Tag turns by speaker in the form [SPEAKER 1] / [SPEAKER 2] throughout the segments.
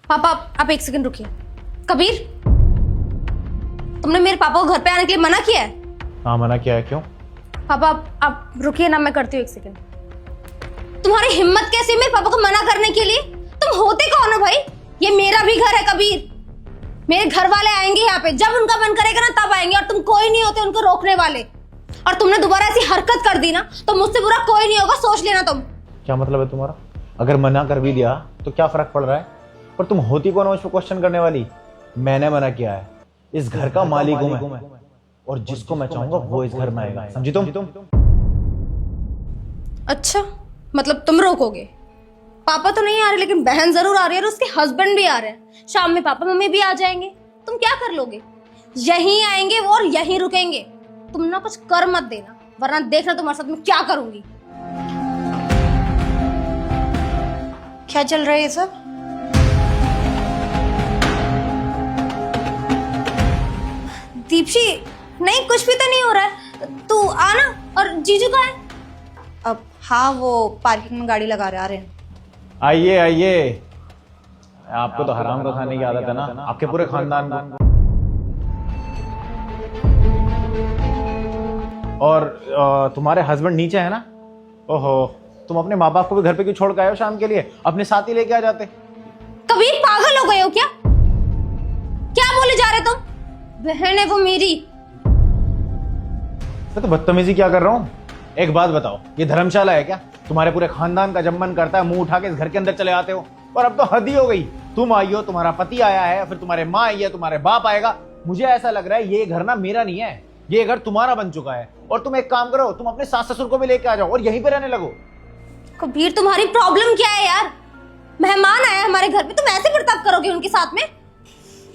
[SPEAKER 1] पापा आप एक सेकंड रुकिए। कबीर, तुमने मेरे पापा को घर पे आने के लिए मना किया है?
[SPEAKER 2] हाँ मना किया है। क्यों?
[SPEAKER 1] पापा आप रुकिए ना, मैं करती हूँ एक सेकंड। तुम्हारी हिम्मत कैसी है मेरे पापा को मना करने के लिए? तुम होते कौन हो भाई? ये मेरा भी घर है कबीर। मेरे घर वाले आएंगे यहाँ पे, जब उनका मन करेगा ना तब आएंगे, और तुम कोई नहीं होते उनको रोकने वाले। और तुमने दोबारा ऐसी हरकत कर दी ना तो मुझसे बुरा कोई नहीं होगा, सोच लेना तुम।
[SPEAKER 2] क्या मतलब है तुम्हारा? अगर मना कर भी दिया तो क्या फर्क पड़ रहा है? पर तुम होती कौन हो इसको क्वेश्चन करने वाली? मैंने मना किया है, इस घर का मालिक हूं मैं, और जिसको मैं चाहूंगा वो इस घर में आएगा। समझी तुम?
[SPEAKER 1] अच्छा, मतलब तुम रोकोगे? पापा तो नहीं आ रहे लेकिन बहन जरूर आ रही है, और उसके हस्बैंड भी आ रहे हैं। शाम में पापा मम्मी भी आ जाएंगे। तुम क्या कर लोगे? यहीं आएंगे वो और यहीं रुकेंगे। तुम ना कुछ कर मत देना, वरना देखना तुम्हारे साथ में क्या करूंगी।
[SPEAKER 3] क्या चल रहा है ये सब?
[SPEAKER 1] दीप्शी, नहीं कुछ भी तो नहीं हो रहा है। तू आना। और जीजू कहाँ है?
[SPEAKER 3] अब हाँ, वो पार्किंग में गाड़ी लगा रहे आ रहे हैं।
[SPEAKER 2] आइए आइए। आपको तो हराम को खाने की आदत है ना, आपके पूरे खानदान को। और तुम्हारे हस्बैंड नीचे है ना? ओहो, तुम अपने माँ बाप को भी घर पे क्यों छोड़ के आए हो शाम के लिए? अपने साथ ही लेके आ जाते।
[SPEAKER 1] कबीर, पागल हो गए हो क्या? क्या बोले जा रहे तुम? बहन है वो मेरी।
[SPEAKER 2] मैं तो बदतमीजी क्या कर रहा हूँ? एक बात बताओ, ये धर्मशाला है क्या? तुम्हारे पूरे खानदान का जब मन करता है मुंह उठा के इस घर के अंदर चले आते हो। और अब तो हद ही हो गई। तुम आई हो, तुम्हारा पति आया है, फिर तुम्हारे माँ आई है, तुम्हारे बाप आएगा। मुझे ऐसा लग रहा है ये घर ना मेरा नहीं है, ये घर तुम्हारा बन चुका है। और तुम एक काम करो, तुम अपने सास ससुर को भी लेके आ जाओ और यहीं पे रहने लगो।
[SPEAKER 1] कबीर, तुम्हारी प्रॉब्लम क्या है यार? मेहमान आया हमारे घर पे, तुम ऐसे बर्ताव करोगे उनके साथ में?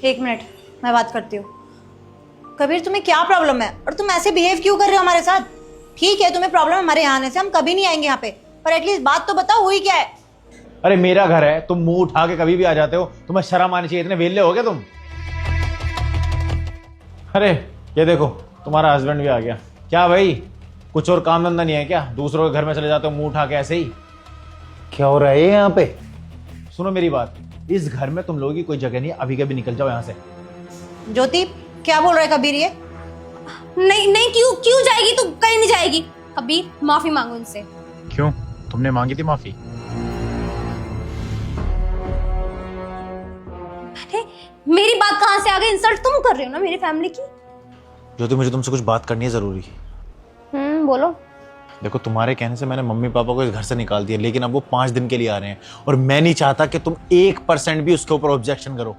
[SPEAKER 3] एक मिनट, मैं बात करती हूँ। कबीर, तुम्हें क्या प्रॉब्लम है और तुम ऐसे बिहेव क्यों कर रहे हो हमारे साथ? ठीक है, तुम्हें प्रॉब्लम है हमारे यहाँ आने से, हम कभी नहीं आएंगे यहाँ पे, पर एटलीस्ट बात तो बताओ, हुई क्या है?
[SPEAKER 2] अरे मेरा घर है, तुम मुंह उठा के कभी भी आ जाते हो। तुम्हें शर्म आनी चाहिए, इतने वेले हो गए तुम। अरे ये देखो, तुम्हारा हस्बैंड भी आ गया। क्या भाई, कुछ और काम धंधा नहीं है क्या? दूसरों के घर में चले जाते हो मुंह उठा के ऐसे ही। क्या हो रहा है यहाँ पे? सुनो मेरी बात, इस घर में तुम लोगों की कोई जगह नहीं है, अभी कभी निकल जाओ यहाँ से।
[SPEAKER 3] ज्योति, क्या बोल रहा है कबीर ये?
[SPEAKER 1] नहीं नहीं, क्यों जाएगी तू? कहीं नहीं जाएगी। कबीर, माफी मांगो उनसे।
[SPEAKER 2] क्यों? तुमने मांगी थी माफी?
[SPEAKER 1] अरे मेरी बात कहाँ से आ गई? इंसल्ट तुम कर रहे हो ना मेरी फैमिली की।
[SPEAKER 2] ज्योति, मुझे तुमसे कुछ बात करनी है जरूरी।
[SPEAKER 1] बोलो।
[SPEAKER 2] देखो, तुम्हारे कहने से मैंने मम्मी पापा को इस घर से निकाल दिया, लेकिन अब वो 5 दिन के लिए आ रहे हैं और मैं नहीं चाहता कि तुम 1% भी उसके ऊपर ऑब्जेक्शन करो।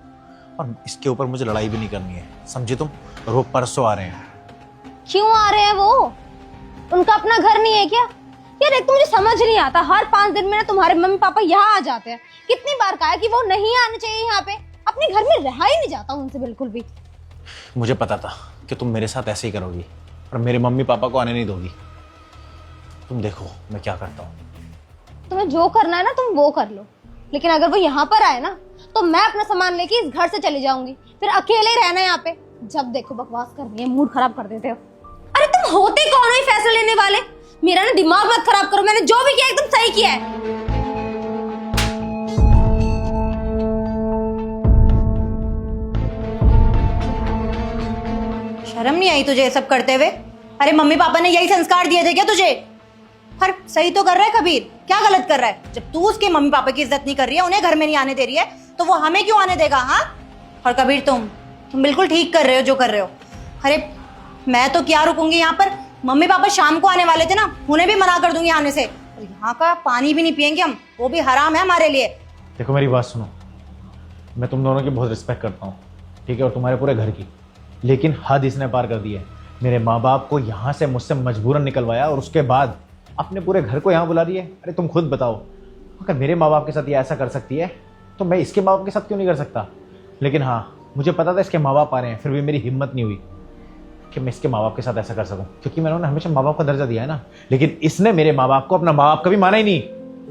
[SPEAKER 2] और इसके ऊपर मुझे लड़ाई भी नहीं करनी है, समझी तुम? और वो परसों आ रहे हैं।
[SPEAKER 1] क्यों आ रहे हैं वो? उनका अपना घर नहीं है क्या? यार एक तो मुझे समझ नहीं आता, हर 5 दिन में ना तुम्हारे मम्मी पापा यहाँ आ जाते हैं। कितनी बार कहा है कि वो नहीं आने चाहिए यहाँ पे। अपने घर में रहा ही नहीं जाता उनसे बिल्कुल भी।
[SPEAKER 2] मुझे पता था कि तुम मेरे साथ ऐसे ही करोगी और मेरे मम्मी पापा को आने नहीं दोगी। तुम देखो मैं क्या करता हूँ।
[SPEAKER 1] तुम्हें जो करना है ना तुम वो कर लो, लेकिन अगर वो यहाँ पर आए ना तो मैं अपना सामान लेके इस घर से चली जाऊंगी। फिर अकेले रहना है यहाँ पे। जब देखो बकवास करनी है, मूड खराब कर देते हो। अरे तुम होते कौन हो ये फैसला लेने वाले? मेरा ना दिमाग मत खराब करो, मैंने जो भी किया एकदम सही किया है।
[SPEAKER 3] शर्म नहीं आई तुझे ये सब करते हुए? अरे मम्मी पापा ने यही संस्कार दिए थे क्या तुझे? पर सही तो कर रहा है कबीर, क्या गलत कर रहा है? जब तू उसके मम्मी पापा की इज्जत नहीं कर रही है, उन्हें घर में नहीं आने दे रही है, तो वो हमें क्यों आने देगा? हाँ? और कबीर तुम बिल्कुल ठीक कर रहे हो जो कर रहे हो। अरे मैं तो क्या रुकूंगी यहाँ पर? मम्मी पापा शाम को आने वाले थे ना, उन्हें भी मना कर दूंगी आने से। और यहाँ का पानी भी नहीं पियेंगे हम, वो भी हराम है हमारे लिए।
[SPEAKER 2] देखो मेरी बात सुनो, मैं तुम दोनों की बहुत रिस्पेक्ट करता हूँ, ठीक है, और तुम्हारे पूरे घर की, लेकिन हद इसने पार कर दी है। मेरे माँ बाप को यहाँ से मुझसे मजबूरन निकलवाया और उसके बाद अपने पूरे घर को यहाँ बुला रही है। अरे तुम खुद बताओ, अगर मेरे माँ बाप के साथ ये ऐसा कर सकती है तो मैं इसके माँ बाप के साथ क्यों नहीं कर सकता? लेकिन हाँ, मुझे पता था इसके माँ बाप आ रहे हैं, फिर भी मेरी हिम्मत नहीं हुई कि मैं इसके माँ बाप के साथ ऐसा कर सकूं, क्योंकि मैंने उन्हें हमेशा माँ बाप का दर्जा दिया है ना। लेकिन इसने मेरे माँ बाप को अपना माँ बाप कभी माना ही नहीं,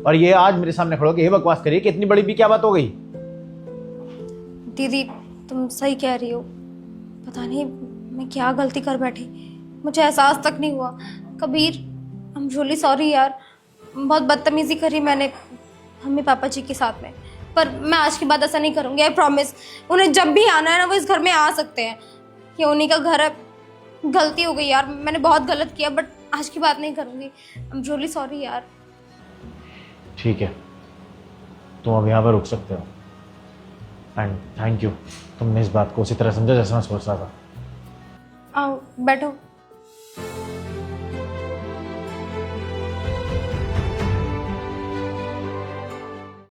[SPEAKER 2] और ये आज मेरे सामने खड़ो के ये बकवास करिए कि इतनी बड़ी भी क्या बात हो गई।
[SPEAKER 1] दीदी तुम सही कह रही हो, पता नहीं मैं क्या गलती कर बैठी, मुझे एहसास तक नहीं हुआ। Kabir I am really sorry यार, बहुत बदतमीजी करी मैंने मम्मी पापा जी के साथ में। पर मैं आज के बाद ऐसा नहीं करूंगी, आई प्रॉमिस। उन्हें जब भी आना है ना वो इस घर में आ सकते हैं, ये उन्हीं का घर है। गलती हो गई यार, मैंने बहुत गलत किया, बट आज की बात नहीं करूंगी। आई एम रियली सॉरी यार।
[SPEAKER 2] ठीक है, तुम अब यहाँ पर रुक सकते हो। एंड थैंक यू, तुमने इस बात को उसी तरह समझा जैसे मैं सोच रहा था।
[SPEAKER 1] आओ बैठो।